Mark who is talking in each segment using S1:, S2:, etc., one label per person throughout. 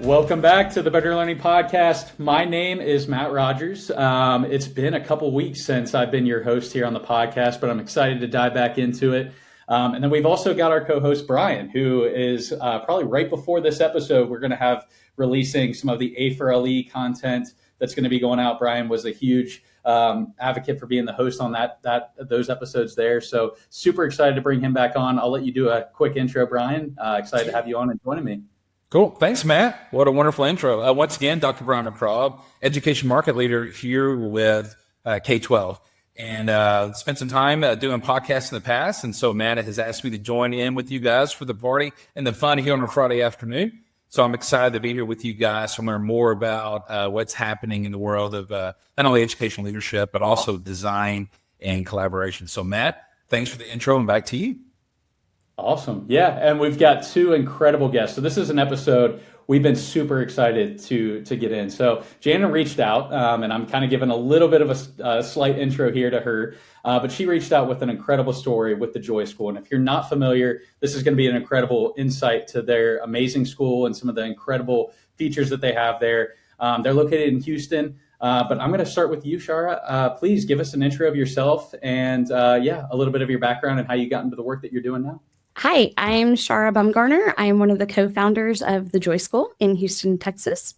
S1: Welcome back to the Better Learning Podcast. My name is Matt Rogers. It's been a couple weeks since I've been your host here on the podcast, but I'm excited to dive back into it. And then we've also got our co-host, Brian, who is probably right before this episode. We're going to have releasing some of the A4LE content that's going to be going out. Brian was a huge advocate for being the host on those episodes there. So super excited to bring him back on. I'll let you do a quick intro, Brian. Excited to have you on and joining me.
S2: Cool. Thanks, Matt. What a wonderful intro. Once again, Dr. Brian McCraw, education market leader here with K-12. And spent some time doing podcasts in the past. And so Matt has asked me to join in with you guys for the party and the fun here on a Friday afternoon. So I'm excited to be here with you guys to learn more about what's happening in the world of not only educational leadership, but also design and collaboration. So Matt, thanks for the intro and back to you.
S1: Awesome. Yeah. And we've got two incredible guests. So this is an episode we've been super excited to get in. So Janann reached out, and I'm kind of giving a little bit of a slight intro here to her, but she reached out with an incredible story with the Joy School. And if you're not familiar, this is going to be an incredible insight to their amazing school and some of the incredible features that they have there. They're located in Houston, but I'm going to start with you, Shara. Please give us an intro of yourself and a little bit of your background and how you got into the work that you're doing now.
S3: Hi, I'm Shara Bumgarner. I'm one of the co-founders of the Joy School in Houston, Texas.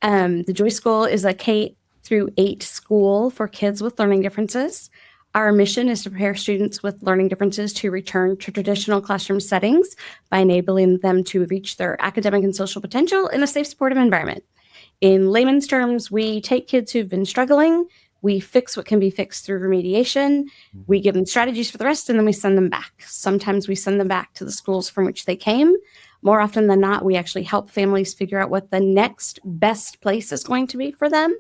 S3: The Joy School is a K-8 school for kids with learning differences. Our mission is to prepare students with learning differences to return to traditional classroom settings by enabling them to reach their academic and social potential in a safe, supportive environment. In layman's terms, we take kids who've been struggling, we fix what can be fixed through remediation. We give them strategies for the rest, and then we send them back. Sometimes we send them back to the schools from which they came. More often than not, we actually help families figure out what the next best place is going to be for them.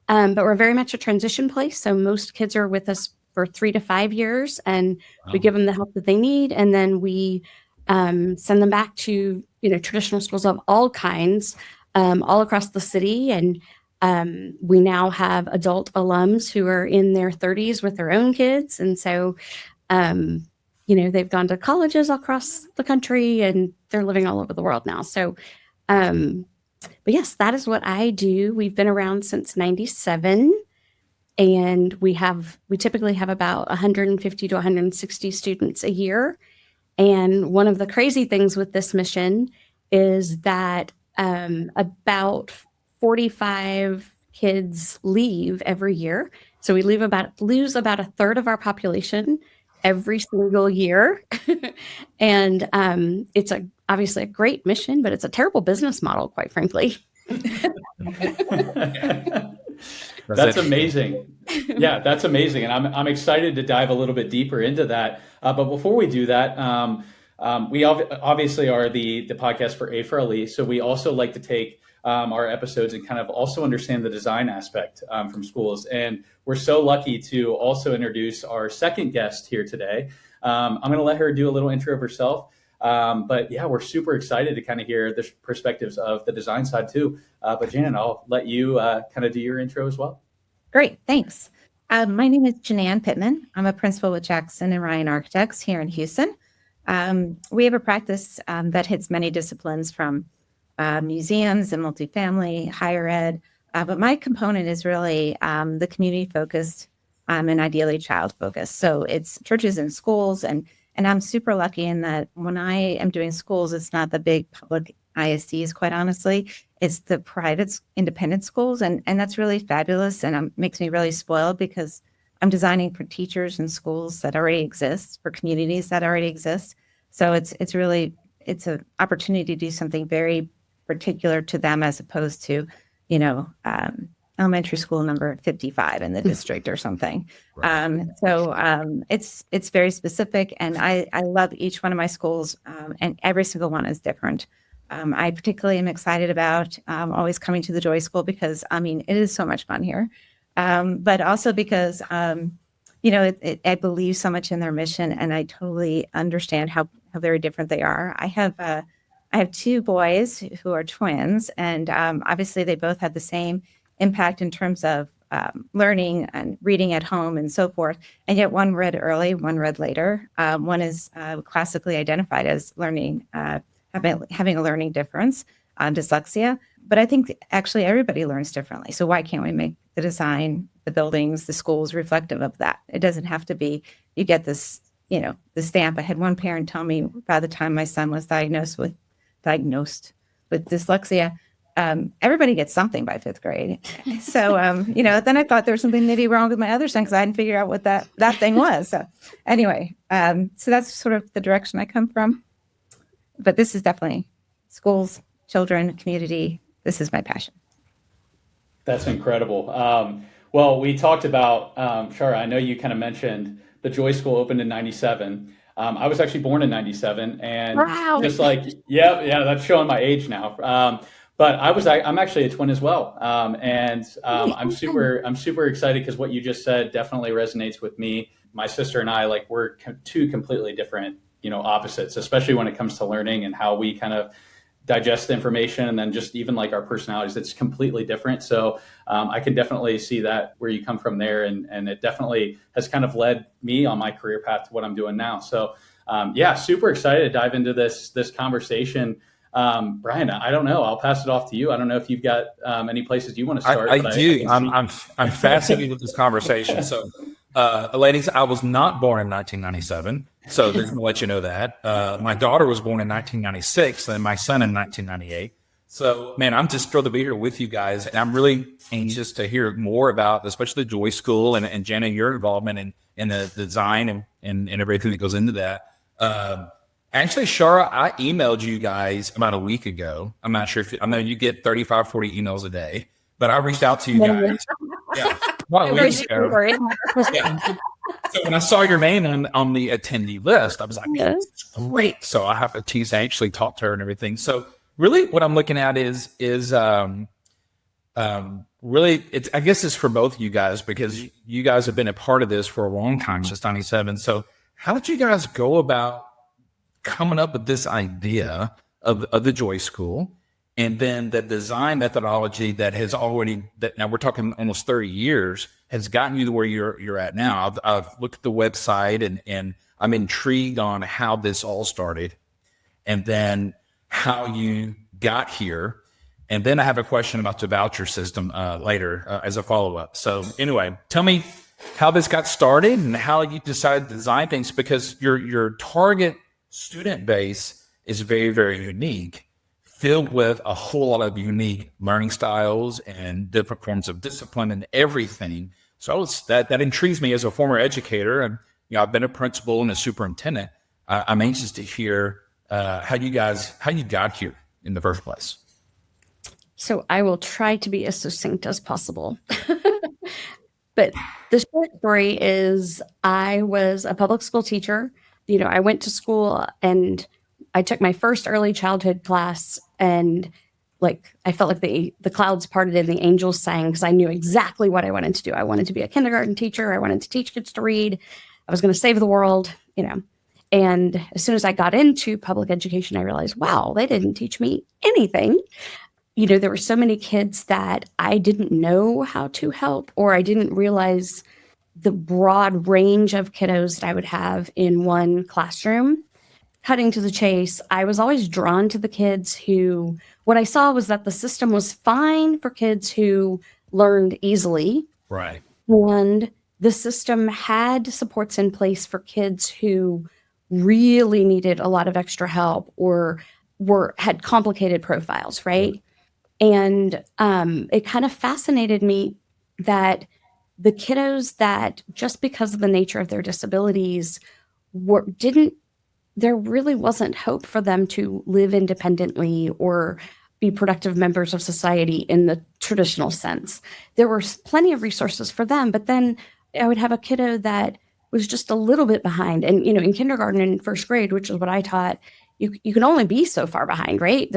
S3: But we're very much a transition place. So most kids are with us for 3 to 5 years, and we give them the help that they need. And then we send them back to traditional schools of all kinds all across the city. And we now have adult alums who are in their 30s with their own kids. And so, they've gone to colleges across the country and they're living all over the world now. So, but yes, that is what I do. We've been around since 97 and we typically have about 150 to 160 students a year. And one of the crazy things with this mission is that about 45 kids leave every year. So we lose about a third of our population every single year. And it's obviously a great mission, but it's a terrible business model, quite frankly.
S1: That's amazing. Yeah, that's amazing. And I'm excited to dive a little bit deeper into that. But before we do that, we obviously are the podcast for A4LE. So we also like to take our episodes and kind of also understand the design aspect from schools. And we're so lucky to also introduce our second guest here today. I'm going to let her do a little intro of herself. But yeah, we're super excited to kind of hear the perspectives of the design side too. But Janann, I'll let you kind of do your intro as well.
S4: Great, thanks. My name is Janann Pittman. I'm a principal with Jackson and Ryan Architects here in Houston. We have a practice that hits many disciplines from museums and multifamily, higher ed. But my component is really the community-focused and ideally child-focused. So it's churches and schools. And I'm super lucky in that when I am doing schools, it's not the big public ISDs, quite honestly. It's the private independent schools. And that's really fabulous. And makes me really spoiled because I'm designing for teachers and schools that already exist, for communities that already exist. So it's an opportunity to do something very particular to them as opposed to, elementary school number 55 in the district or something. Right. It's very specific, and I love each one of my schools, and every single one is different. I particularly am excited about always coming to the Joy School because, it is so much fun here, but also because, I believe so much in their mission, and I totally understand how very different they are. I have 2 boys who are twins, and obviously they both had the same impact in terms of learning and reading at home and so forth. And yet one read early, one read later. One is classically identified as learning, having a learning difference. on dyslexia. But I think actually everybody learns differently. So why can't we make the design, the buildings, the schools reflective of that? It doesn't have to be, you get this, the stamp. I had one parent tell me by the time my son was diagnosed with dyslexia, everybody gets something by 5th grade. So, then I thought there was something maybe wrong with my other son because I hadn't figured out what that thing was. So anyway, so that's sort of the direction I come from. But this is definitely schools, children, community. This is my passion.
S1: That's incredible. Well, we talked about, Shara, I know you kind of mentioned the Joy School opened in 97. I was actually born in 97 and
S3: Wow.
S1: just like, yeah, that's showing my age now. But I'm actually a twin as well. I'm super excited because what you just said definitely resonates with me. My sister and I, we're two completely different, opposites, especially when it comes to learning and how we kind of digest information, and then just even our personalities, it's completely different. So I can definitely see that where you come from there. And it definitely has kind of led me on my career path to what I'm doing now. So super excited to dive into this conversation. Brian, I don't know. I'll pass it off to you. I don't know if you've got any places you want to start.
S2: I do. I'm fascinated with this conversation. So, ladies, I was not born in 1997. So just to let you know that. My daughter was born in 1996 and my son in 1998. So, man, I'm just thrilled to be here with you guys. And I'm really anxious to hear more about, especially the Joy School and Janann, your involvement in the design and everything that goes into that. Actually, Shara, I emailed you guys about a week ago. I'm not sure I know you get 35, 40 emails a day, but I reached out to you guys. Yeah. About a week ago. Yeah. So when I saw your name on the attendee list, I was like, great. So I have to tease, actually talk to her and everything. So really what I'm looking at is really, I guess it's for both of you guys because you guys have been a part of this for a long time, since 97. So how did you guys go about coming up with this idea of the Joy School, and then the design methodology that now we're talking almost 30 years has gotten you to where you're at now? I've looked at the website and I'm intrigued on how this all started and then how you got here. And then I have a question about the voucher system later as a follow-up. So anyway, tell me how this got started and how you decided to design things, because your target student base is very, very unique, filled with a whole lot of unique learning styles and different forms of discipline and everything. So that intrigues me as a former educator, and I've been a principal and a superintendent. I'm anxious to hear how you got here in the first place.
S3: So I will try to be as succinct as possible. But the short story is I was a public school teacher. I went to school and I took my first early childhood class, and I felt like the clouds parted and the angels sang, because I knew exactly what I wanted to do. I wanted to be a kindergarten teacher. I wanted to teach kids to read. I was going to save the world, And as soon as I got into public education, I realized, wow, they didn't teach me anything. There were so many kids that I didn't know how to help, or I didn't realize the broad range of kiddos that I would have in one classroom. Cutting to the chase, I was always drawn to the kids who, what I saw was that the system was fine for kids who learned easily.
S2: Right.
S3: And the system had supports in place for kids who really needed a lot of extra help or had complicated profiles, right? And it kind of fascinated me that the kiddos that, just because of the nature of their disabilities, there really wasn't hope for them to live independently or be productive members of society in the traditional sense. There were plenty of resources for them, but then I would have a kiddo that was just a little bit behind. And, in kindergarten and first grade, which is what I taught, you can only be so far behind, right?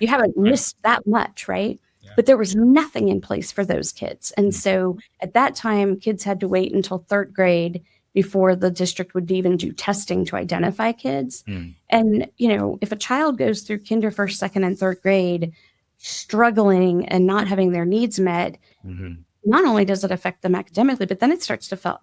S3: You haven't missed that much, right? Yeah. But there was nothing in place for those kids. And so at that time, kids had to wait until third grade before the district would even do testing to identify kids. And, if a child goes through kinder, first, second, and third grade struggling and not having their needs met, not only does it affect them academically, but then it starts to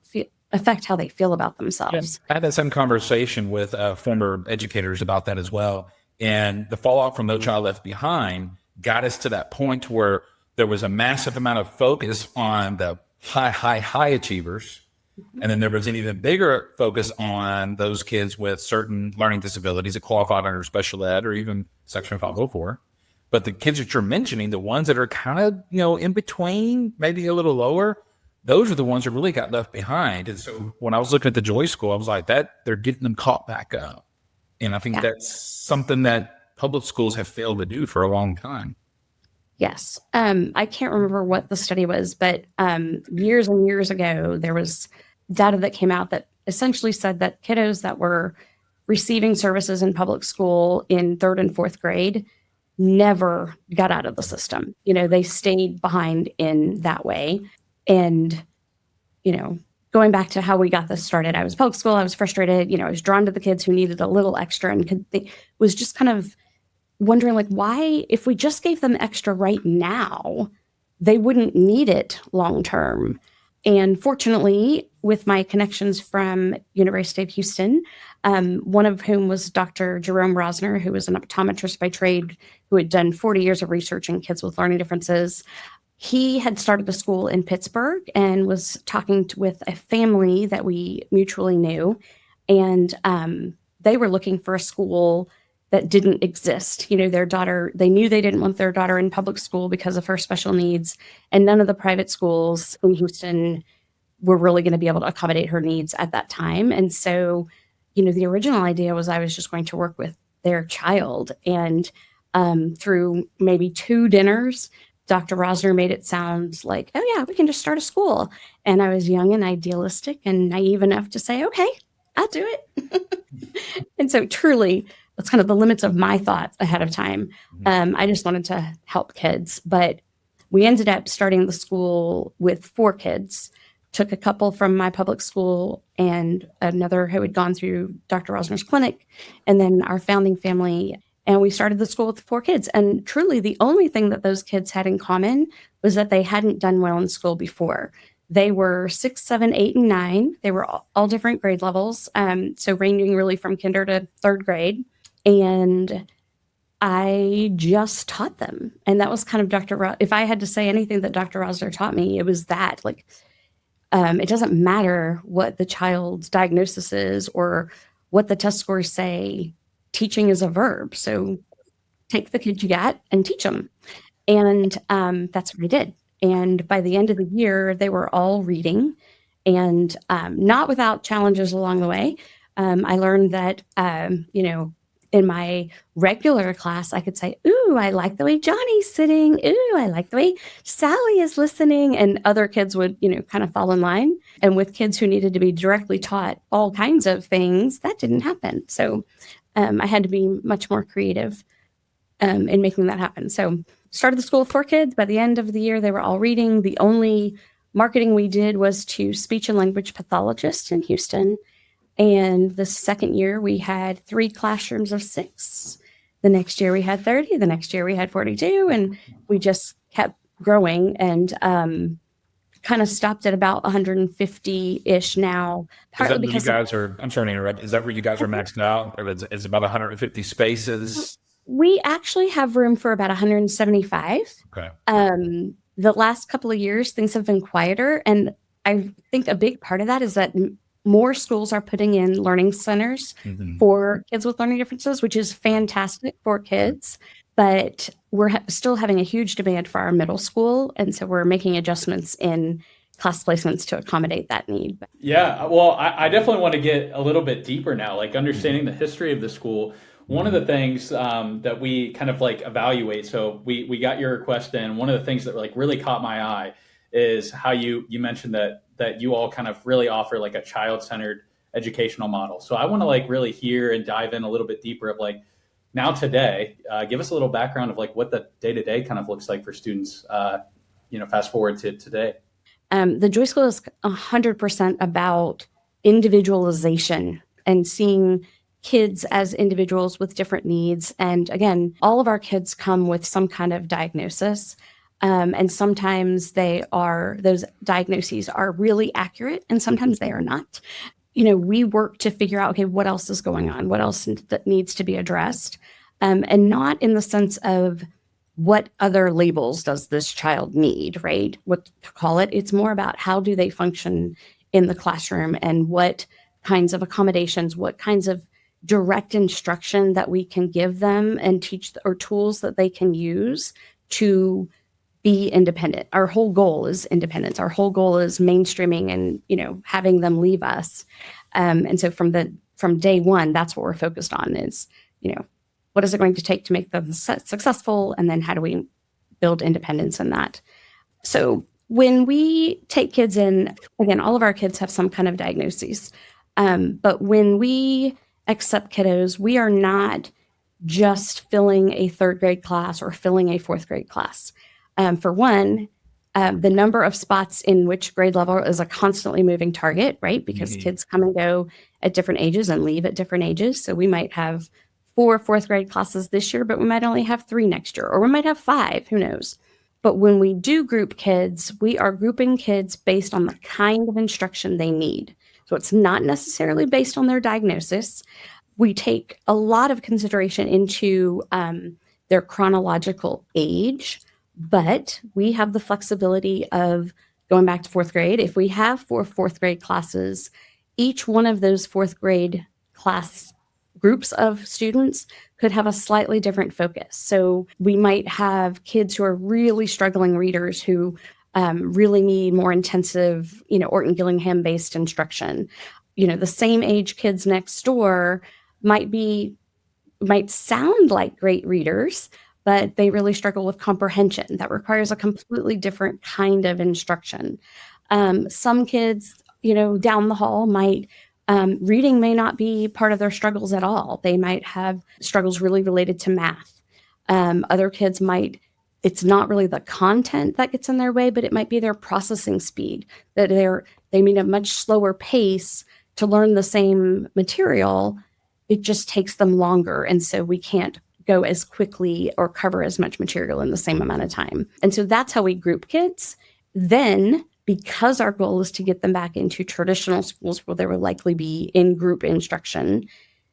S3: affect how they feel about themselves.
S2: Yeah. I had the same conversation with former educators about that as well. And the fallout from No Child Left Behind got us to that point where there was a massive amount of focus on the high achievers. And then there was an even bigger focus on those kids with certain learning disabilities that qualified under special ed or even Section 504. But the kids that you're mentioning, the ones that are kind of, in between, maybe a little lower, those are the ones that really got left behind. And so when I was looking at the Joy School, I was like, they're getting them caught back up. And I think that's something that public schools have failed to do for a long time.
S3: Yes. I can't remember what the study was, but years and years ago, there was data that came out that essentially said that kiddos that were receiving services in public school in 3rd and 4th grade never got out of the system. They stayed behind in that way. And, going back to how we got this started, I was public school, I was frustrated, I was drawn to the kids who needed a little extra and was just kind of wondering why, if we just gave them extra right now, they wouldn't need it long term. And fortunately, with my connections from University of Houston, one of whom was Dr. Jerome Rosner, who was an optometrist by trade, who had done 40 years of research in kids with learning differences. He had started a school in Pittsburgh and was talking with a family that we mutually knew. And they were looking for a school that didn't exist. Their daughter, they knew they didn't want their daughter in public school because of her special needs. And none of the private schools in Houston were really going to be able to accommodate her needs at that time. And so, the original idea was I was just going to work with their child. And through maybe 2 dinners, Dr. Rosner made it sound like, oh yeah, we can just start a school. And I was young and idealistic and naive enough to say, okay, I'll do it. And so truly, that's kind of the limits of my thoughts ahead of time. I just wanted to help kids, but we ended up starting the school with 4 kids, took a couple from my public school and another who had gone through Dr. Rosner's clinic, and then our founding family. And we started the school with 4 kids. And truly, the only thing that those kids had in common was that they hadn't done well in school before. They were 6, 7, 8, and 9. They were all different grade levels. So ranging really from kinder to 3rd grade. And I just taught them. And that was kind of if I had to say anything that Dr. Rosner taught me, it was that it doesn't matter what the child's diagnosis is or what the test scores say. Teaching is a verb. So take the kids you got and teach them. And that's what I did. And by the end of the year, they were all reading, and not without challenges along the way. I learned that, in my regular class, I could say, ooh, I like the way Johnny's sitting. Ooh, I like the way Sally is listening. And other kids would, kind of fall in line. And with kids who needed to be directly taught all kinds of things, that didn't happen. So I had to be much more creative in making that happen. So started the school with 4 kids. By the end of the year, they were all reading. The only marketing we did was to speech and language pathologists in Houston. And the second year, we had 3 classrooms of 6. The next year, we had 30. The next year, we had 42. And we just kept growing and kind of stopped at about 150-ish now.
S2: Partly because you guys are, I'm sorry to interrupt, is that where you guys are maxed out? Or is about 150 spaces?
S3: We actually have room for about 175.
S2: Okay.
S3: The last couple of years, things have been quieter. And I think a big part of that is that more schools are putting in learning centers for kids with learning differences, which is fantastic for kids. But we're still having a huge demand for our middle school. And so we're making adjustments in class placements to accommodate that need.
S1: Yeah, well, I definitely want to get a little bit deeper now, understanding the history of the school. One of the things that we kind of evaluate, so we got your request in. One of the things that really caught my eye is how you mentioned that you all kind of really offer a child-centered educational model. So I want to really hear and dive in a little bit deeper of now today, give us a little background of what the day-to-day kind of looks like for students, fast forward to today.
S3: The Joy School is 100% about individualization and seeing kids as individuals with different needs. And again, all of our kids come with some kind of diagnosis. And sometimes those diagnoses are really accurate and sometimes they are not. We work to figure out, okay, what else is going on? What else that needs to be addressed? and not in the sense of what other labels does this child need, right? What to call it. It's more about how do they function in the classroom and what kinds of accommodations, what kinds of direct instruction that we can give them and teach, or tools that they can use to be independent. Our whole goal is independence. Our whole goal is mainstreaming and, having them leave us. And so from day one, that's what we're focused on is, what is it going to take to make them successful? And then how do we build independence in that? So when we take kids in, again, all of our kids have some kind of diagnoses. But when we accept kiddos, we are not just filling a third grade class or filling a fourth grade class. For one, the number of spots in which grade level is a constantly moving target, right? Because kids come and go at different ages and leave at different ages. So we might have 4 fourth grade classes this year, but we might only have 3 next year, or we might have 5, who knows? But when we do group kids, we are grouping kids based on the kind of instruction they need. So it's not necessarily based on their diagnosis. We take a lot of consideration into their chronological age, but we have the flexibility of going back to fourth grade. If we have 4 fourth grade classes, each one of those fourth grade class groups of students could have a slightly different focus. So we might have kids who are really struggling readers who really need more intensive, Orton Gillingham based instruction. The same age kids next door might sound like great readers, but they really struggle with comprehension. That requires a completely different kind of instruction. Some kids, down the hall reading may not be part of their struggles at all. They might have struggles really related to math. Other kids it's not really the content that gets in their way, but it might be their processing speed, that they need a much slower pace to learn the same material. It just takes them longer. And so we can't go as quickly or cover as much material in the same amount of time. And so that's how we group kids. Then, because our goal is to get them back into traditional schools where there will likely be in-group instruction,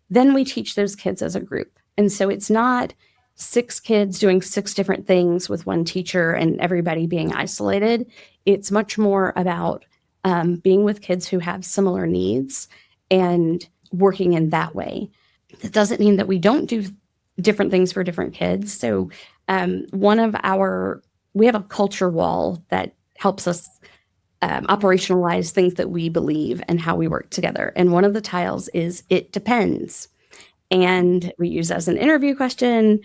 S3: then we teach those kids as a group. And so it's not 6 kids doing 6 different things with one teacher and everybody being isolated. It's much more about being with kids who have similar needs and working in that way. That doesn't mean that we don't do different things for different kids. So we have a culture wall that helps us operationalize things that we believe and how we work together. And one of the tiles is "it depends." And we use as an interview question.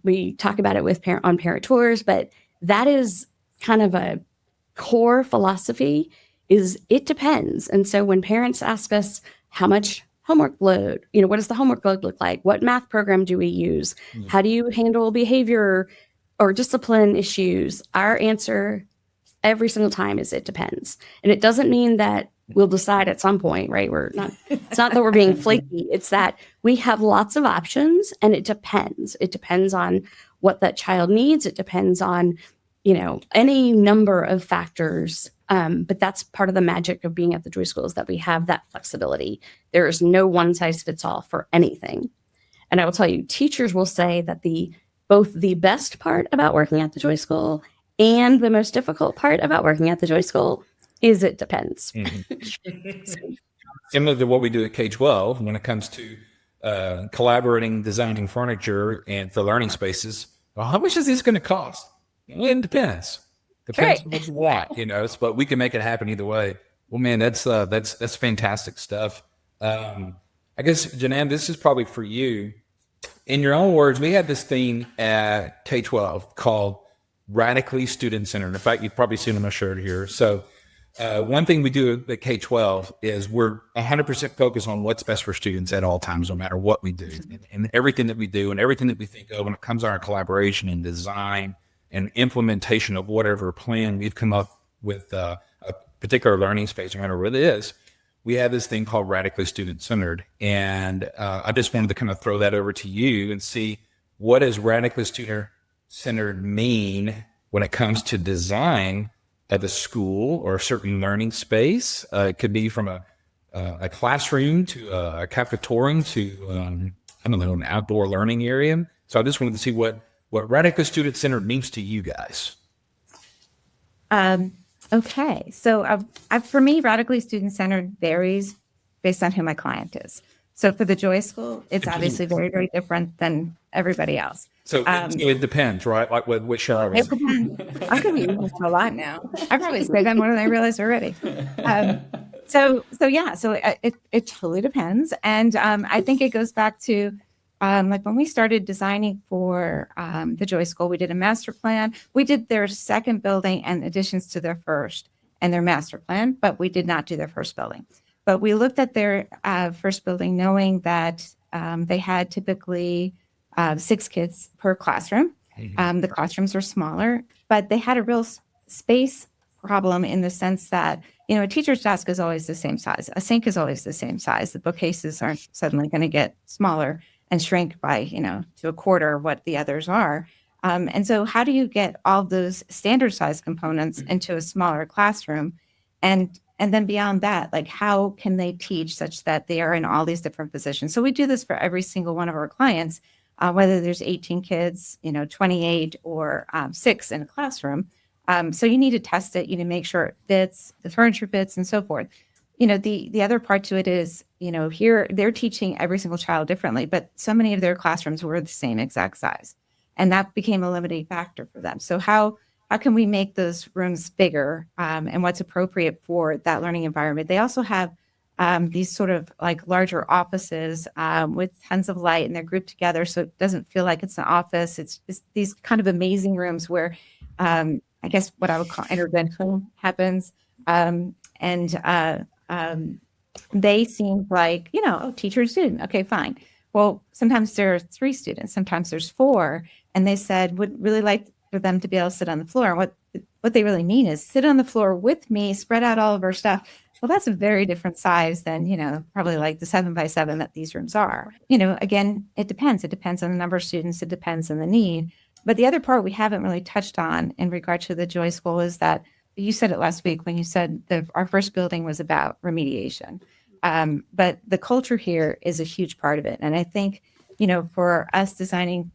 S3: We talk about it with on parent tours, but that is kind of a core philosophy is "it depends." And so when parents ask us how much homework load, what does the homework load look like? What math program do we use? How do you handle behavior or discipline issues? Our answer every single time is "it depends." And it doesn't mean that we'll decide at some point, right? It's not that we're being flaky. It's that we have lots of options and it depends. It depends on what that child needs. It depends on, any number of factors. But that's part of the magic of being at the Joy School is that we have that flexibility. There is no one size fits all for anything. And I will tell you, teachers will say that both the best part about working at the Joy School and the most difficult part about working at the Joy School is "it depends."
S2: Similar to what we do at K-12 when it comes to collaborating, designing furniture and for learning spaces. Well, how much is this going to cost? It depends. Depends on what, but we can make it happen either way. Well, man, that's fantastic stuff. I guess, Janann, this is probably for you. In your own words, we have this theme at K-12 called radically student-centered. In fact, you've probably seen on my shirt here. So one thing we do at K-12 is we're 100% focused on what's best for students at all times, no matter what we do. And everything that we do and everything that we think of when it comes to our collaboration and design and implementation of whatever plan we've come up with a particular learning space, no matter what it is, we have this thing called radically student-centered. And I just wanted to kind of throw that over to you and see, what does radically student-centered mean when it comes to design at a school or a certain learning space? It could be from a classroom to a cafetorium to I don't know, an outdoor learning area. So I just wanted to see what radically student-centered means to you guys.
S4: Okay. So for me, radically student-centered varies based on who my client is. So for the Joy School, it's obviously very, very different than everybody else.
S2: So it depends, right? Like what Shara was
S4: It depends. I could be using this a lot now. I probably say that more than I realize already. So it totally depends. And I think it goes back to like when we started designing for the Joy School, we did a master plan. We did their second building and additions to their first and their master plan, but we did not do their first building. But we looked at their first building knowing that they had typically 6 kids per classroom. The classrooms are smaller, but they had a real space problem in the sense that, a teacher's desk is always the same size. A sink is always the same size. The bookcases aren't suddenly going to get smaller and shrink by, to a quarter of what the others are. And so how do you get all those standard size components into a smaller classroom? And then beyond that, like how can they teach such that they are in all these different positions? So we do this for every single one of our clients, whether there's 18 kids, 28 or 6 in a classroom. So you need to test it, you need to make sure it fits, the furniture fits and so forth. The other part to it is, here they're teaching every single child differently, but so many of their classrooms were the same exact size. And that became a limiting factor for them. So how can we make those rooms bigger and what's appropriate for that learning environment? They also have these sort of like larger offices with tons of light, and they're grouped together. So it doesn't feel like it's an office. It's these kind of amazing rooms where I guess what I would call intervention happens. They seem like, teacher, student. Okay, fine. Well, sometimes there are 3 students, sometimes there's 4. And they said, would really like for them to be able to sit on the floor. And what they really mean is sit on the floor with me, spread out all of our stuff. Well, that's a very different size than, probably like the 7x7 that these rooms are. Again, it depends. It depends on the number of students. It depends on the need. But the other part we haven't really touched on in regard to the Joy School is that you said it last week when you said our first building was about remediation. But the culture here is a huge part of it. And I think, for us designing,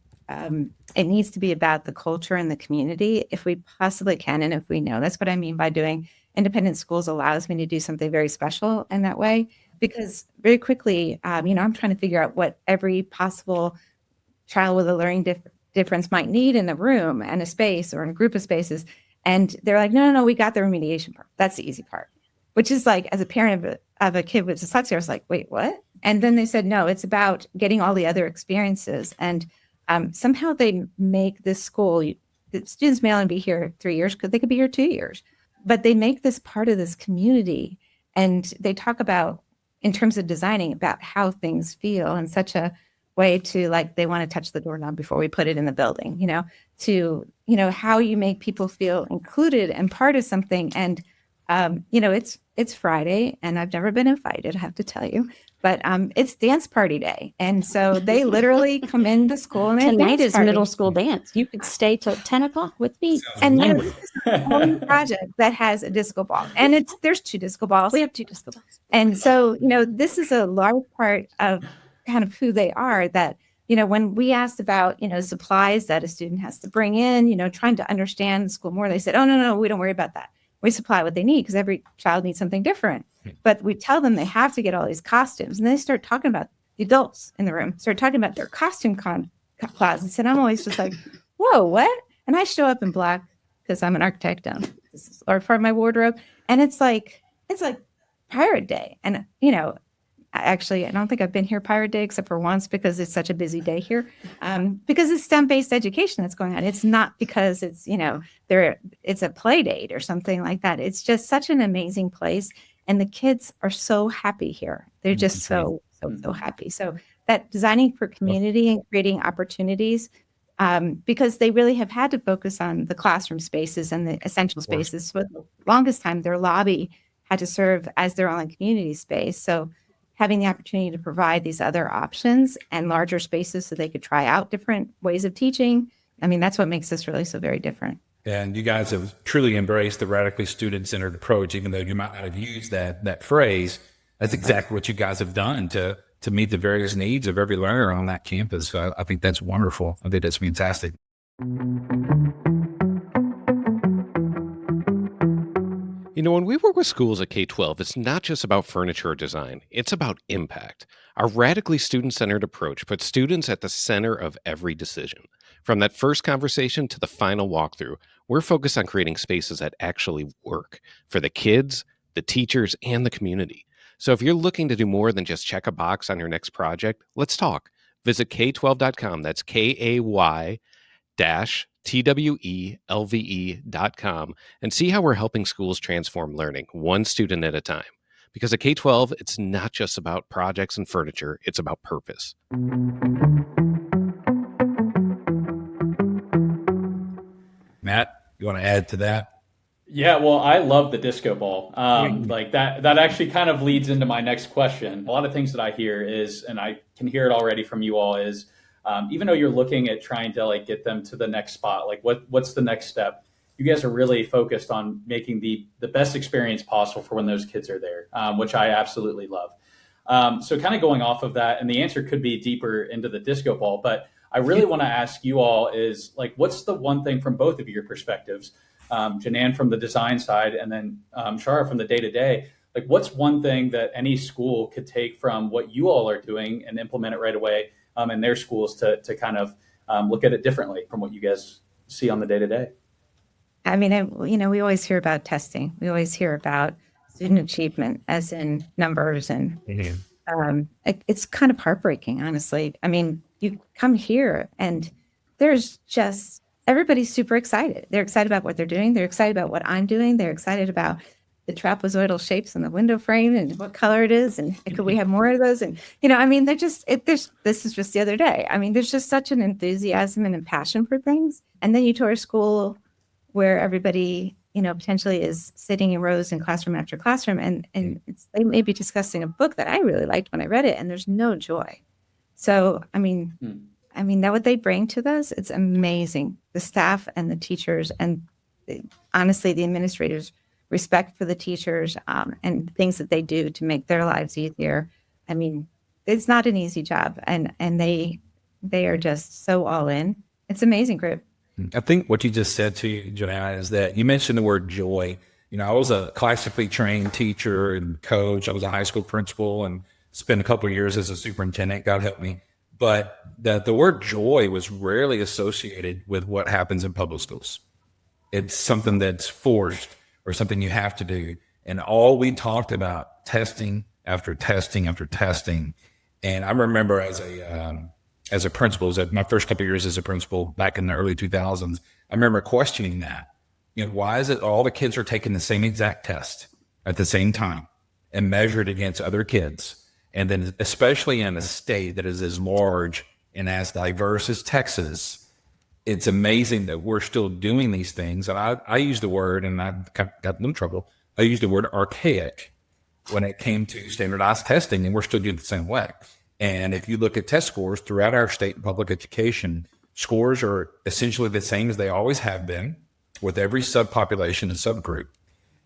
S4: it needs to be about the culture and the community if we possibly can. And if we know, that's what I mean by doing independent schools allows me to do something very special in that way, because very quickly, I'm trying to figure out what every possible child with a learning difference might need in a room and a space or in a group of spaces. And they're like, no, we got the remediation part. That's the easy part, which is like, as a parent of a kid with dyslexia, I was like, wait, what? And then they said, no, it's about getting all the other experiences. And somehow they make this school, the students may only be here 3 years because they could be here 2 years, but they make this part of this community. And they talk about, in terms of designing, about how things feel in such a way to like, they want to touch the doorknob before we put it in the building, to, how you make people feel included and part of something. And, it's Friday and I've never been invited, I have to tell you, but it's dance party day. And so they literally come into school and
S3: tonight is middle school dance. You could stay till 10 o'clock with me.
S4: And this is a whole project that has a disco ball, and there's 2 disco balls.
S3: We have 2 disco balls.
S4: And so, this is a large part of kind of who they are, that, when we asked about, supplies that a student has to bring in, trying to understand the school more, they said, oh, no, we don't worry about that. We supply what they need because every child needs something different. But we tell them they have to get all these costumes. And they start talking about the adults in the room, start talking about their costume closets. And I'm always just like, whoa, what? And I show up in black because I'm an architect. This is a large part of my wardrobe. And it's like Pirate Day. And, actually, I don't think I've been here Pirate Day except for once because it's such a busy day here. Because it's STEM-based education that's going on. It's not because it's, it's a play date or something like that. It's just such an amazing place. And the kids are so happy here. They're just so happy. So that designing for community and creating opportunities, because they really have had to focus on the classroom spaces and the essential spaces. For the longest time, their lobby had to serve as their own community space. So having the opportunity to provide these other options and larger spaces so they could try out different ways of teaching. I mean, that's what makes this really so very different.
S2: And you guys have truly embraced the radically student-centered approach, even though you might not have used that phrase. That's exactly what you guys have done to to meet the various needs of every learner on that campus. So I think that's wonderful. I think that's fantastic.
S5: You know, when we work with schools at K-12, it's not just about furniture or design. It's about impact. Our radically student-centered approach puts students at the center of every decision. From that first conversation to the final walkthrough, we're focused on creating spaces that actually work for the kids, the teachers, and the community. So if you're looking to do more than just check a box on your next project, let's talk. Visit K12.com. That's KAY-TWELVE.com and see how we're helping schools transform learning one student at a time. Because at K-12, it's not just about projects and furniture, it's about purpose.
S2: Matt, you want to add to that?
S1: Yeah, well, I love the disco ball. Like that actually kind of leads into my next question. A lot of things that I hear is, and I can hear it already from you all, is even though you're looking at trying to like get them to the next spot, like what's the next step? You guys are really focused on making the best experience possible for when those kids are there, which I absolutely love. So kind of going off of that, and the answer could be deeper into the disco ball, but I really want to ask you all is like, what's the one thing from both of your perspectives, Janann from the design side, and then Shara from the day-to-day, like what's one thing that any school could take from what you all are doing and implement it right away in their schools to kind of look at it differently from what you guys see on the day-to-day?
S4: I mean, we always hear about testing. We always hear about student achievement as in numbers, and it's kind of heartbreaking, honestly. I mean, you come here and there's just, everybody's super excited. They're excited about what they're doing. They're excited about what I'm doing. They're excited about the trapezoidal shapes in the window frame and what color it is. And could we have more of those? And, I mean, this is just the other day. I mean, there's just such an enthusiasm and a passion for things. And then you tour a school where everybody, potentially is sitting in rows in classroom after classroom. And they may be discussing a book that I really liked when I read it, and there's no joy. So, I mean, that what they bring to this, it's amazing. The staff and the teachers and honestly, the administrators' respect for the teachers and things that they do to make their lives easier. I mean, it's not an easy job, and they are just so all in. It's amazing group.
S2: I think what you just said to you, Janann, is that you mentioned the word joy. I was a classically trained teacher and coach. I was a high school principal and spent a couple of years as a superintendent. God help me. But the word joy was rarely associated with what happens in public schools. It's something that's forced or something you have to do. And all we talked about, testing after testing after testing. And I remember as a principal, my first couple of years as a principal back in the early 2000s, I remember questioning that. Why is it all the kids are taking the same exact test at the same time and measured against other kids? And then especially in a state that is as large and as diverse as Texas, it's amazing that we're still doing these things. And I use the word, and I got in trouble, I used the word archaic when it came to standardized testing, and we're still doing it the same way. And if you look at test scores throughout our state in public education, scores are essentially the same as they always have been with every subpopulation and subgroup.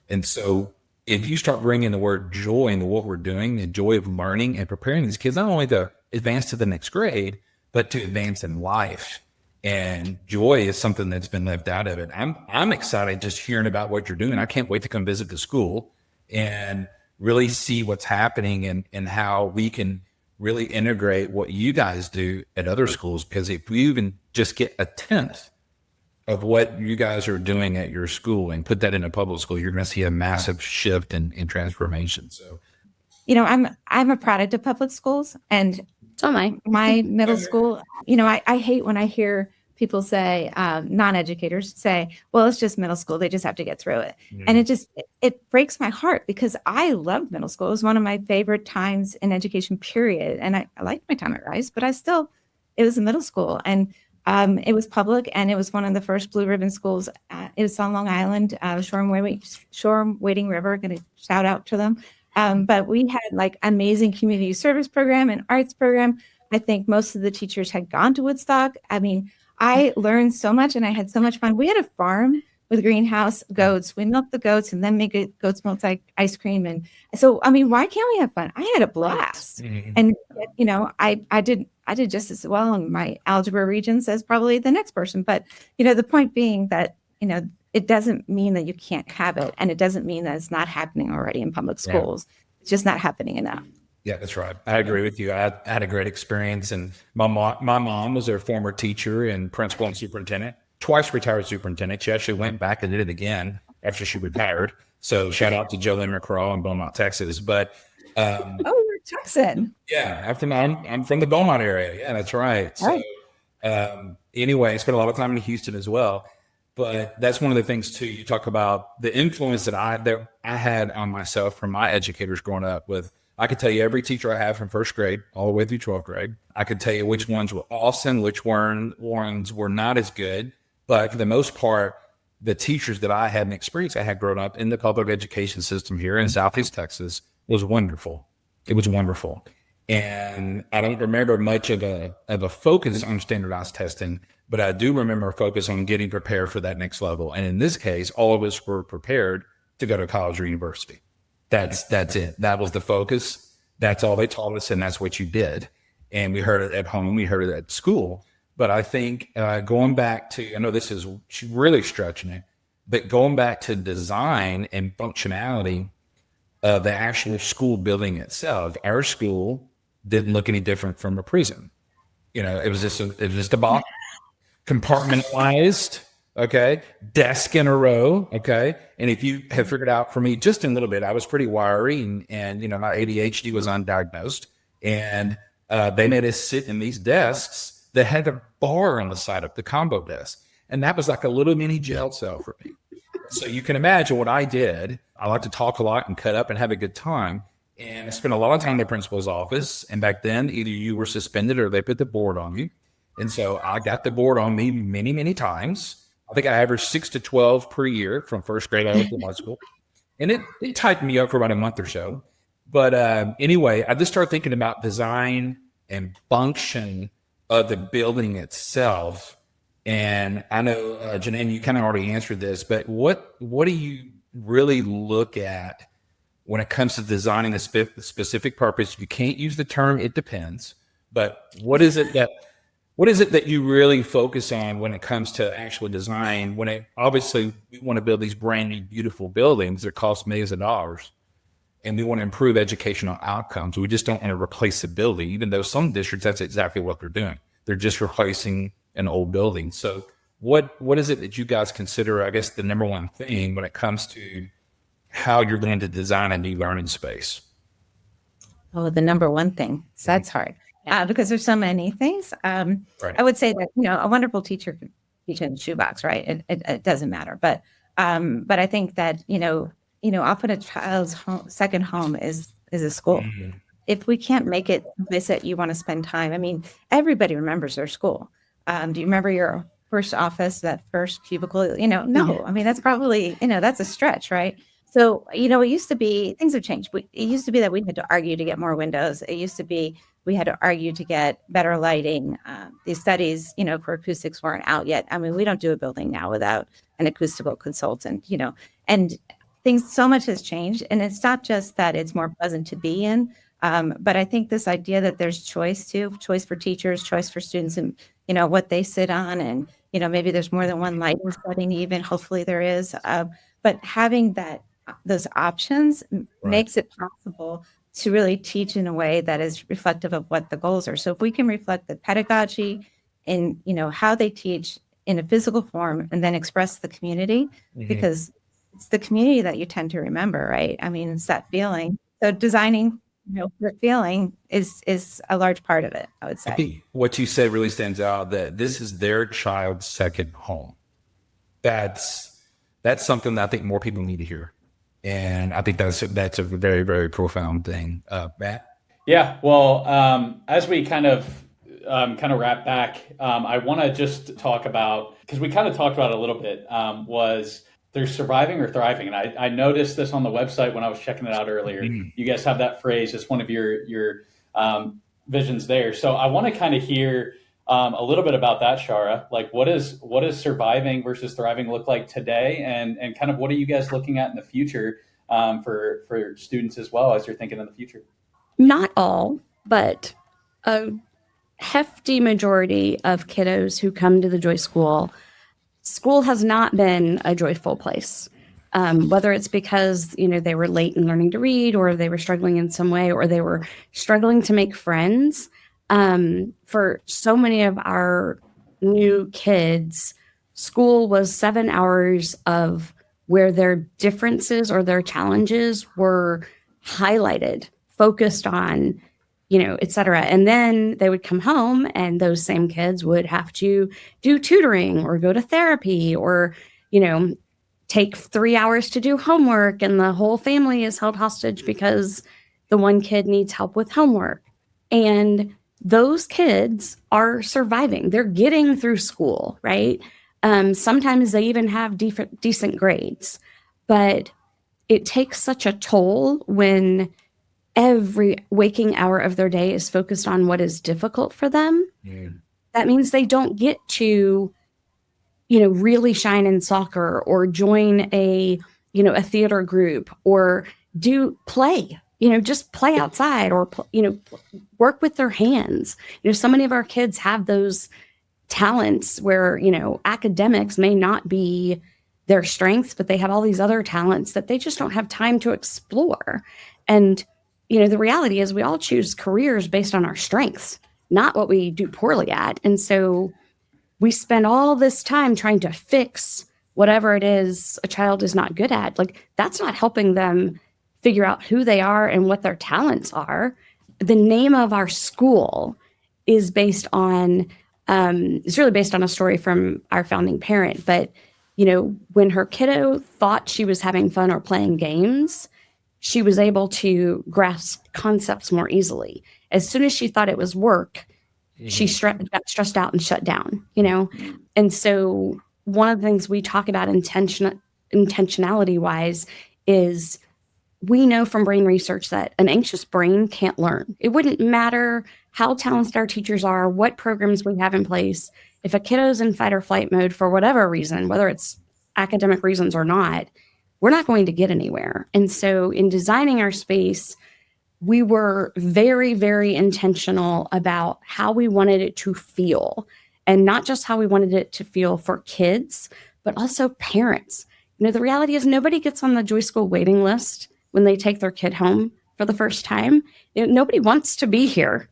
S2: And so if you start bringing the word joy into what we're doing, the joy of learning and preparing these kids, not only to advance to the next grade, but to advance in life. And joy is something that's been left out of it. I'm excited just hearing about what you're doing. I can't wait to come visit the school and really see what's happening and how we can really integrate what you guys do at other schools. Because if we even just get a tenth of what you guys are doing at your school and put that in a public school, you're going to see a massive shift in transformation. So,
S4: I'm a product of public schools, and
S3: So am I.
S4: my middle school, I hate when I hear people say, non-educators say, well, it's just middle school. They just have to get through it.
S2: Yeah.
S4: And it breaks my heart because I loved middle school. It was one of my favorite times in education, period. And I liked my time at Rice, but it was a middle school, and it was public, and it was one of the first blue ribbon schools. It was on Long Island, Shore Wading River, going to shout out to them. But we had like amazing community service program and arts program. I think most of the teachers had gone to Woodstock. I mean, I learned so much and I had so much fun. We had a farm with greenhouse goats. We milk the goats and then make goat's milk like ice cream. And so, I mean, why can't we have fun? I had a blast. And, I did just as well in my algebra regions as probably the next person. But, the point being that, it doesn't mean that you can't have it. And it doesn't mean that it's not happening already in public schools. It's just not happening enough.
S2: Yeah, that's right. I agree with you. I had a great experience, and my mom was a former teacher and principal and superintendent, twice retired superintendent. She actually went back and did it again after she retired. So shout out to Jolene McCraw in Beaumont, Texas. But
S4: you're Texan.
S2: Yeah, I'm from the Beaumont area. Yeah, that's right. So anyway, I spent a lot of time in Houston as well. But that's one of the things too. You talk about the influence that I had on myself from my educators growing up with. I could tell you every teacher I have from first grade all the way through 12th grade. I could tell you which ones were awesome, which ones were not as good. But for the most part, the teachers that I had an experience I had growing up in the public education system here in Southeast Texas was wonderful. It was wonderful. And I don't remember much of a focus on standardized testing, but I do remember a focus on getting prepared for that next level. And in this case, all of us were prepared to go to college or university. That's it. That was the focus. That's all they taught us, and that's what you did. And we heard it at home. We heard it at school. But I think going back to, I know this is really stretching it, but going back to design and functionality of the actual school building itself, our school didn't look any different from a prison. It was just a box, compartmentalized. Okay. Desk in a row. Okay. And if you have figured out for me just a little bit, I was pretty wiry and my ADHD was undiagnosed, and they made us sit in these desks that had a bar on the side of the combo desk. And that was like a little mini jail cell for me. So you can imagine what I did. I like to talk a lot and cut up and have a good time. And I spent a lot of time in the principal's office. And back then, either you were suspended or they put the board on you. And so I got the board on me many, many times. I think I averaged 6 to 12 per year from first grade all through high school. And it tightened me up for about a month or so. But anyway, I just started thinking about design and function of the building itself. And I know, Janann, you kind of already answered this, but what do you really look at when it comes to designing a specific purpose? You can't use the term "it depends," but what is it that you really focus on when it comes to actual design? Obviously we want to build these brand new, beautiful buildings that cost millions of dollars, and we want to improve educational outcomes. We just don't want to replace the building, even though some districts, that's exactly what they're doing. They're just replacing an old building. So what is it that you guys consider, I guess, the number one thing when it comes to how you're going to design a new learning space?
S4: Oh, the number one thing. So that's hard because there's so many things. Right. I would say that, a wonderful teacher can teach in the shoebox, right? It doesn't matter. But I think that, often a child's second home is a school. Mm-hmm. If we can't make it visit, you want to spend time. I mean, everybody remembers their school. Do you remember your first office, that first cubicle? No. I mean, that's probably, that's a stretch, right? So, it used to be, things have changed. It used to be that we had to argue to get more windows. It used to be we had to argue to get better lighting. These studies, for acoustics weren't out yet. I mean, we don't do a building now without an acoustical consultant, and so much has changed. And it's not just that it's more pleasant to be in, but I think this idea that there's choice for teachers, choice for students, and, what they sit on. And, maybe there's more than one lighting setting even, hopefully there is. But having those options makes it possible to really teach in a way that is reflective of what the goals are. So if we can reflect the pedagogy in, how they teach in a physical form and then express the community, because it's the community that you tend to remember, right? I mean, it's that feeling. So designing, the feeling is a large part of it, I would say.
S2: I think what you said really stands out, that this is their child's second home. That's something that I think more people need to hear. And I think that's a very, very profound thing. Matt?
S1: Yeah, well, as we kind of wrap back, I want to just talk about, because we kind of talked about it a little bit, was there's surviving or thriving. And I noticed this on the website when I was checking it out earlier. Mm-hmm. You guys have that phrase as one of your visions there. So I want to kind of hear a little bit about that, Shara. Like, what is surviving versus thriving look like today, and kind of what are you guys looking at in the future for students as well as you're thinking in the future?
S3: Not all, but a hefty majority of kiddos who come to the Joy School has not been a joyful place. Whether it's because they were late in learning to read, or they were struggling in some way, or they were struggling to make friends. For so many of our new kids, school was 7 hours of where their differences or their challenges were highlighted, focused on, et cetera. And then they would come home and those same kids would have to do tutoring or go to therapy or, take 3 hours to do homework, and the whole family is held hostage because the one kid needs help with homework. And those kids are surviving. They're getting through school, right? Sometimes they even have decent grades, but it takes such a toll when every waking hour of their day is focused on what is difficult for them. That means they don't get to really shine in soccer or join a theater group or do play, just play outside or, work with their hands. So many of our kids have those talents where, academics may not be their strengths, but they have all these other talents that they just don't have time to explore. And, the reality is we all choose careers based on our strengths, not what we do poorly at. And so we spend all this time trying to fix whatever it is a child is not good at. Like, that's not helping them figure out who they are and what their talents are. The name of our school is based on, it's really based on a story from our founding parent. But, when her kiddo thought she was having fun or playing games, she was able to grasp concepts more easily. As soon as she thought it was work, she got stressed out and shut down, And so one of the things we talk about intentionality wise is we know from brain research that an anxious brain can't learn. It wouldn't matter how talented our teachers are, what programs we have in place. If a kiddo's in fight or flight mode for whatever reason, whether it's academic reasons or not, we're not going to get anywhere. And so in designing our space, we were very, very intentional about how we wanted it to feel, and not just how we wanted it to feel for kids, but also parents. The reality is nobody gets on the Joy School waiting list when they take their kid home for the first time. Nobody wants to be here.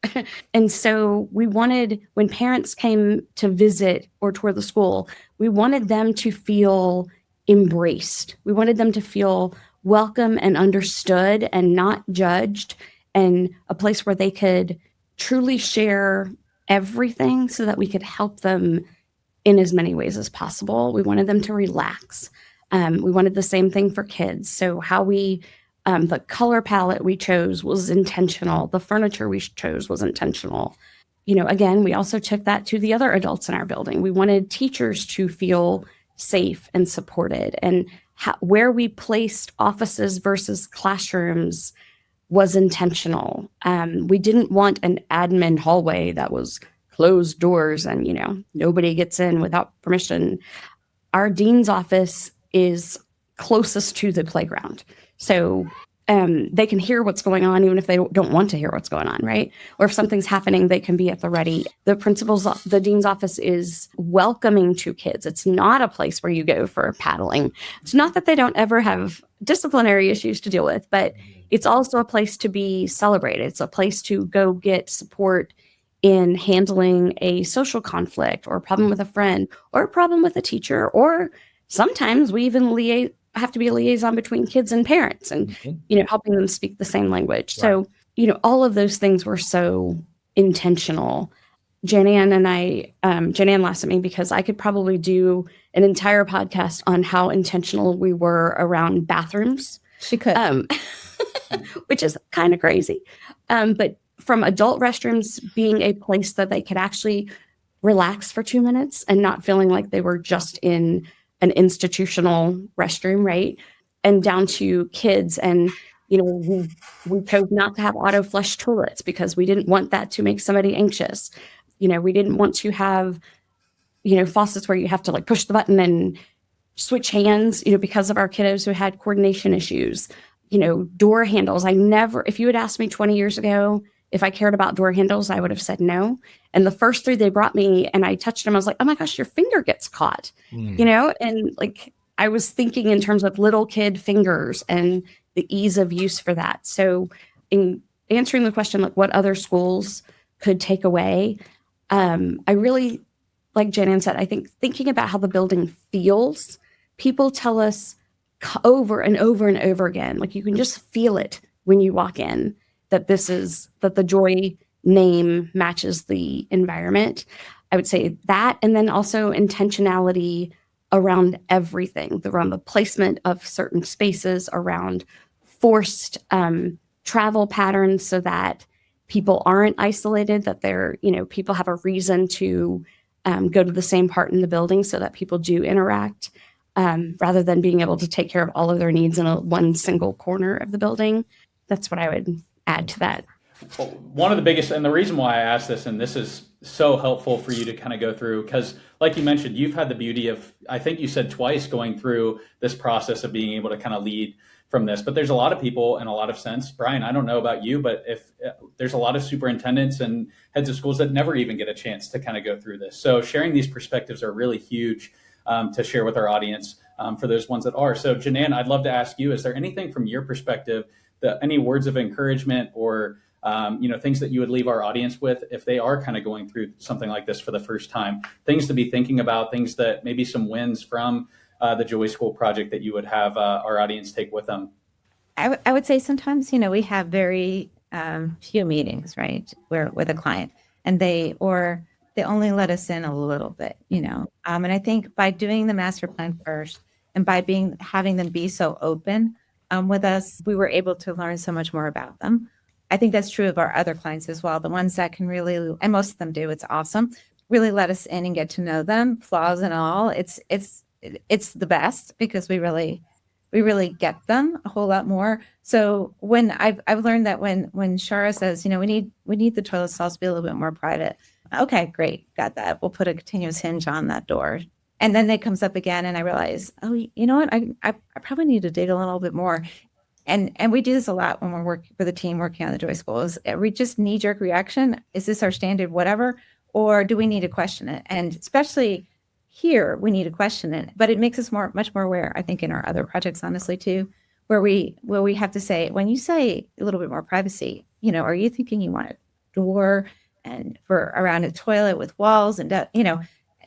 S3: And so we wanted, when parents came to visit or tour the school, we wanted them to feel embraced. We wanted them to feel welcome and understood and not judged, and a place where they could truly share everything so that we could help them in as many ways as possible. We wanted them to relax. We wanted the same thing for kids. So how the color palette we chose was intentional. The furniture we chose was intentional. Again, we also took that to the other adults in our building. We wanted teachers to feel safe and supported, and where we placed offices versus classrooms was intentional. We didn't want an admin hallway that was closed doors and, nobody gets in without permission. Our dean's office is closest to the playground. So they can hear what's going on, even if they don't want to hear what's going on, right? Or if something's happening, they can be at the ready. The dean's office is welcoming to kids. It's not a place where you go for paddling. It's not that they don't ever have disciplinary issues to deal with, but it's also a place to be celebrated. It's a place to go get support in handling a social conflict or a problem with a friend or a problem with a teacher, or sometimes we even have to be a liaison between kids and parents and, helping them speak the same language. Right. So, all of those things were so intentional. Janann and I, Janann laughed at me because I could probably do an entire podcast on how intentional we were around bathrooms.
S4: She could.
S3: Which is kind of crazy. But from adult restrooms being a place that they could actually relax for 2 minutes and not feeling like they were just in an institutional restroom, right? And down to kids. And, we chose not to have auto flush toilets because we didn't want that to make somebody anxious. We didn't want to have, faucets where you have to like push the button and switch hands, because of our kiddos who had coordination issues. Door handles. If you had asked me 20 years ago if I cared about door handles, I would have said no. And the first 3 they brought me and I touched them, I was like, oh my gosh, your finger gets caught, and like I was thinking in terms of little kid fingers and the ease of use for that. So in answering the question, like what other schools could take away, I really, like Janann said, I think thinking about how the building feels, people tell us over and over and over again, like you can just feel it when you walk in, that the Joy name matches the environment. I would say that, and then also intentionality around everything, around the placement of certain spaces, around forced travel patterns so that people aren't isolated, that people have a reason to go to the same part in the building so that people do interact, rather than being able to take care of all of their needs in one single corner of the building. That's what I would add to that.
S1: Well, one of the biggest, and the reason why I asked this, and this is so helpful for you to kind of go through, because like you mentioned, you've had the beauty of, I think you said twice, going through this process of being able to kind of lead from this. But there's a lot of people in a lot of sense. Brian, I don't know about you, but if there's a lot of superintendents and heads of schools that never even get a chance to kind of go through this. So sharing these perspectives are really huge to share with our audience, for those ones that are. So Janann, I'd love to ask you, is there anything from your perspective, any words of encouragement or things that you would leave our audience with if they are kind of going through something like this for the first time, things to be thinking about, things that maybe some wins from the Joy School project that you would have our audience take with them?
S4: I would say sometimes, we have very few meetings, right, with a client, and they only let us in a little bit, and I think by doing the master plan first and by having them be so open with us, we were able to learn so much more about them. I think that's true of our other clients as well. The ones that can really, and most of them do, it's awesome, really let us in and get to know them, flaws and all. It's the best because we really get them a whole lot more. So when I've learned that when Shara says, we need the toilet stalls to be a little bit more private. Okay, great, got that. We'll put a continuous hinge on that door. And then it comes up again, and I realize, oh, you know what? I probably need to dig a little bit more. And we do this a lot when we're working with a team working on the Joy School. Is we just knee-jerk reaction? Is this our standard whatever? Or do we need to question it? And especially here, we need to question it. But it makes us much more aware, I think, in our other projects, honestly, too, where we have to say, when you say a little bit more privacy, are you thinking you want a door and for around a toilet with walls and,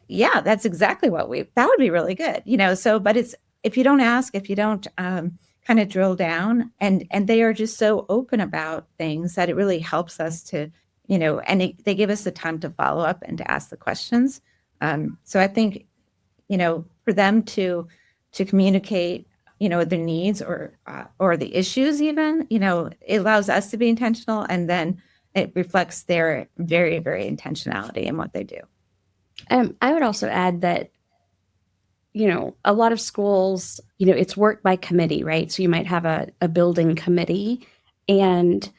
S4: yeah, that's exactly that would be really good, so, but it's, if you don't ask, if you don't kind of drill down, and they are just so open about things that it really helps us to, and they give us the time to follow up and to ask the questions. So I think, for them to communicate, their needs or the issues even, it allows us to be intentional, and then it reflects their very, very intentionality in what they do.
S3: I would also add that, a lot of schools, it's work by committee, right? So you might have a building committee, and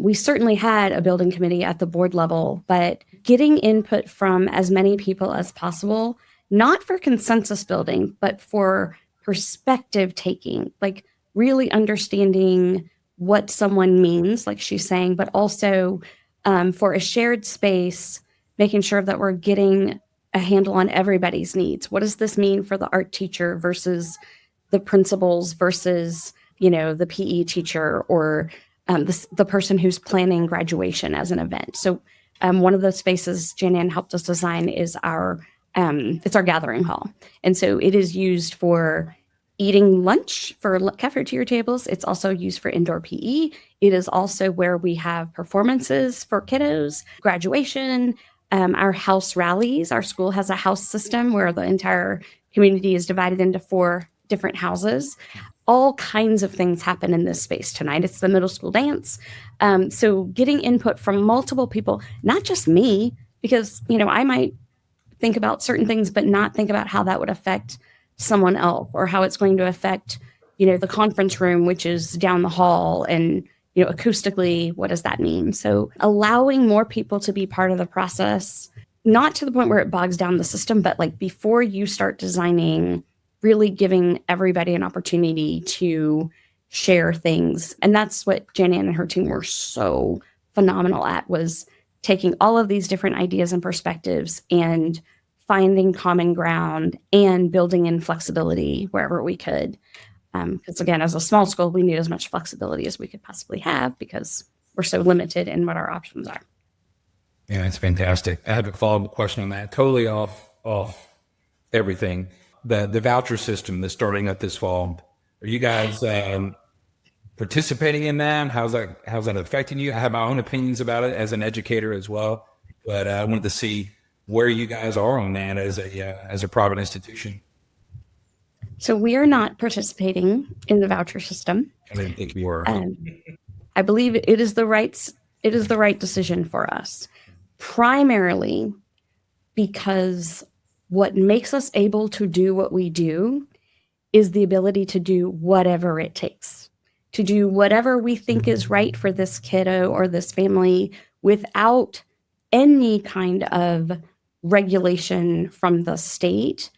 S3: we certainly had a building committee at the board level, but getting input from as many people as possible, not for consensus building, but for perspective taking, like really understanding what someone means, like she's saying, but also for a shared space, making sure that we're getting a handle on everybody's needs. What does this mean for the art teacher versus the principals versus, the PE teacher or the person who's planning graduation as an event? So one of those spaces Janann helped us design is it's our gathering hall. And so it is used for eating lunch for cafeteria tables. It's also used for indoor PE. It is also where we have performances for kiddos, graduation, our house rallies. Our school has a house system where the entire community is divided into 4 different houses. All kinds of things happen in this space tonight. It's the middle school dance. So getting input from multiple people, not just me, because, I might think about certain things, but not think about how that would affect someone else or how it's going to affect, the conference room, which is down the hall, and, acoustically, what does that mean? So allowing more people to be part of the process, not to the point where it bogs down the system, but like before you start designing, really giving everybody an opportunity to share things. And that's what Janann and her team were so phenomenal at, was taking all of these different ideas and perspectives and finding common ground and building in flexibility wherever we could. Because again, as a small school, we need as much flexibility as we could possibly have because we're so limited in what our options are.
S2: Yeah, it's fantastic. I have a follow-up question on that. Totally off everything. The voucher system that's starting up this fall. Are you guys participating in that? How's that affecting you? I have my own opinions about it as an educator as well, but I wanted to see where you guys are on that as a private institution.
S3: So we are not participating in the voucher system.
S2: I didn't think you were.
S3: I believe it is the right decision for us, primarily because what makes us able to do what we do is the ability to do whatever it takes, to do whatever we think is right for this kiddo or this family without any kind of regulation from the state.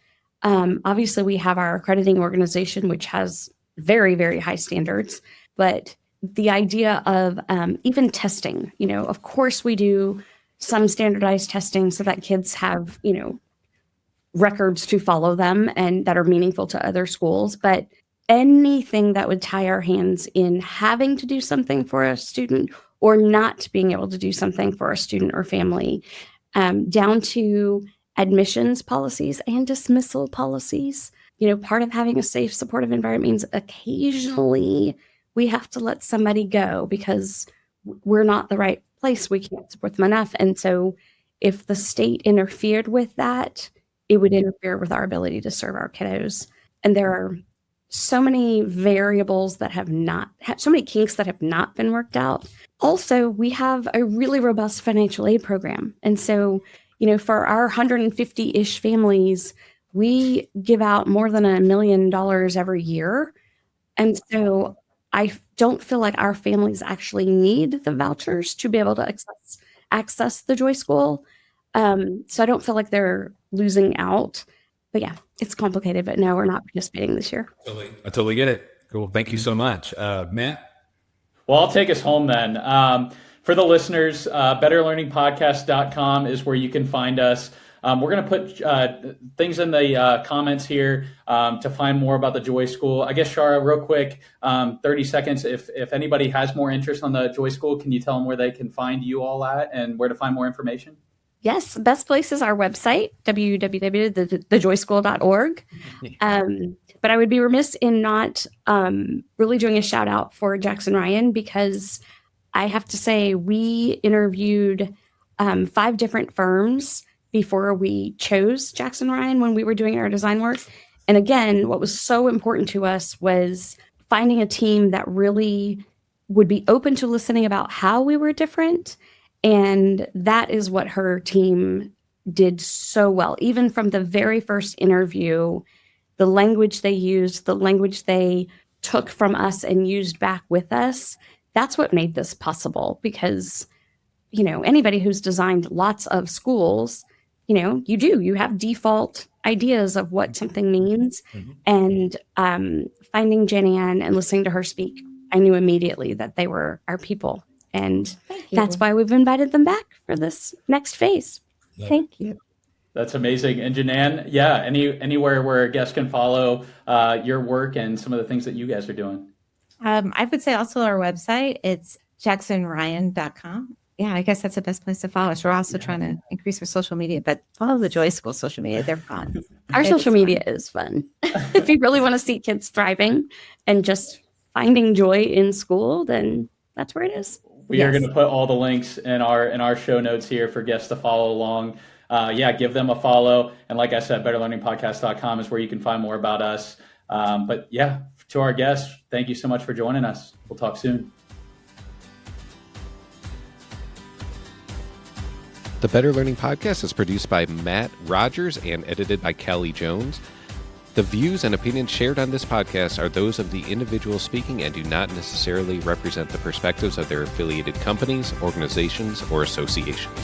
S3: Obviously, we have our accrediting organization, which has very, very high standards. But the idea of even testing, of course, we do some standardized testing so that kids have, records to follow them and that are meaningful to other schools. But anything that would tie our hands in having to do something for a student or not being able to do something for a student or family, down to admissions policies and dismissal policies. Part of having a safe, supportive environment means occasionally we have to let somebody go because we're not the right place. We can't support them enough. And so if the state interfered with that, it would interfere with our ability to serve our kiddos. And there are so many variables that so many kinks that have not been worked out. Also, we have a really robust financial aid program. And so, for our 150-ish families, we give out more than $1 million every year. And so I don't feel like our families actually need the vouchers to be able to access the Joy School. So I don't feel like they're losing out. But yeah, it's complicated. But no, we're not participating this year.
S2: I totally get it. Cool. Thank you so much. Matt?
S1: Well, I'll take us home then. For the listeners, betterlearningpodcast.com is where you can find us. We're going to put things in the comments here to find more about the Joy School. I guess, Shara, real quick, 30 seconds. If anybody has more interest on the Joy School, can you tell them where they can find you all at and where to find more information?
S3: Yes, the best place is our website, www.thejoyschool.org. But I would be remiss in not really doing a shout out for Jackson Ryan, because I have to say we interviewed 5 different firms before we chose Jackson Ryan when we were doing our design work. And again, what was so important to us was finding a team that really would be open to listening about how we were different. And that is what her team did so well. Even from the very first interview, the language they used, the language they took from us and used back with us, that's what made this possible. Because, anybody who's designed lots of schools, you have default ideas of what something means. Mm-hmm. And finding Janann and listening to her speak, I knew immediately that they were our people. And that's why we've invited them back for this next phase. Thank you.
S1: That's amazing. And Janann, anywhere where guests can follow your work and some of the things that you guys are doing.
S4: I would say also our website, it's jacksonryan.com. Yeah, I guess that's the best place to follow us. We're also trying to increase our social media, but follow the Joy School social media. They're fun.
S3: Our social media is fun. If you really want to see kids thriving and just finding joy in school, then that's where it is.
S1: We are going to put all the links in our show notes here for guests to follow along. Give them a follow. And like I said, betterlearningpodcast.com is where you can find more about us. To our guests, thank you so much for joining us. We'll talk soon.
S5: The Better Learning Podcast is produced by Matt Rogers and edited by Kelly Jones. The views and opinions shared on this podcast are those of the individual speaking and do not necessarily represent the perspectives of their affiliated companies, organizations, or associations.